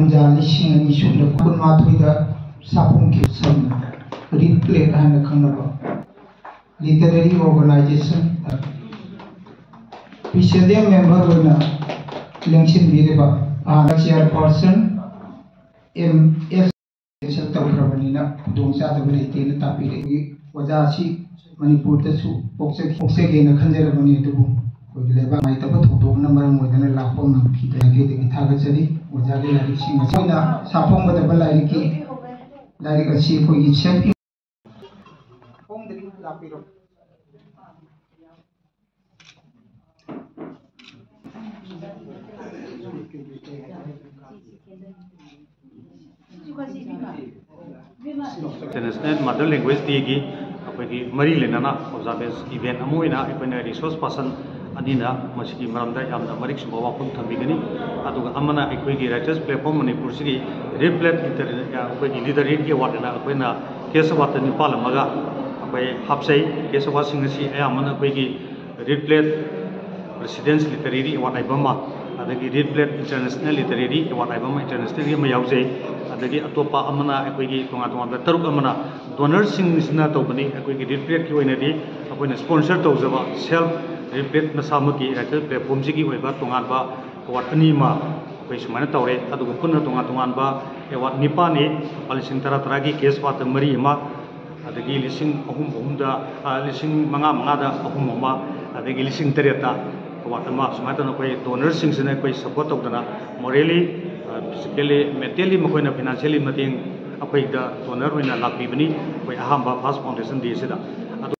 कुंजा लिसिंग अनि सुंद कुनमा थुइदा साफुं के सन रिप्लेट हान खंगबा लिटरेरी ऑर्गेनाइजेशन प्रेसिडेंट मेंबर होना लेंसिन बिरेबा चेयरपर्सन MS तौरबनीना खुदोंचादब लेतेना तापीरे वजासी मणिपुर तसु पोक्सेगेना खंजरबनी अदुबु लेबा माइतब थोदोंना मरम मोदना लापो ngखिदे थागचरी वजागे लारिसिंग सोइना साफोंगदब लारिकी लारिक असि कोई सेल्फ फोंदरी लापिरो International Mother Language Day की अखोई मरी लेना ऑब्जर्वेंस इवेंट अमोइना अखोइना रिसोर्स पर्सन अनिना मसिकी मरमदा यामना मरिक सुबा वाफम थमिगनी अदुगा अमना अखोई राइटर्स प्लेटफॉर्म मणिपुर सिगी रिप्लेट इंटरनेट अखोई लीडरशिप के वाटना अखोइना केस वाट निपाल मगा अखोई हापसै केस वासिंग असि अयामना अखोई रिप्लेट प्रेसिडेंट्स लिटरेरी अवार्ड आइबमा अदगी रिप्लेट इंटरनेशनल लिटरेरी अवार्ड आइबमा इंटरनेशनल गे मयावजे अदगी अतोपा अमना अखोई तोंगा तोंगा तरुक अमना डोनर सिंगना तौबनी अखोई रिप्लेट की ओइनदी अखोइना स्पॉन्सर तौजबा सेल्फ रिप्लेट मसामकी राइटर प्लेटफॉर्म सिगी ओइबा तोंगानबा अवार्ड अनीमा अखोई सुमाइना तौरे अदुगा पुन्ना तोंगा तोंगानबा अवार्ड निपानी लिसिंग तरा तरा की केस वाट मरी अमा अदगी लिसिंग अहुम अहुमदा लिसिंग मंगा मंगादा अहुम अमा अदगी लिसिंग तरेता अवार्ड अमा सुमाइना अखोई डोनर सिंगसिना अखोई सपोर्ट तौदना मोरली फिजिकली मेंटली मखोइना फाइनेंशियली मतेंग अखोई दा डोनर ओइना लापीबनी अखोई अहांबा फास्ट फाउंडेशन डी सिदा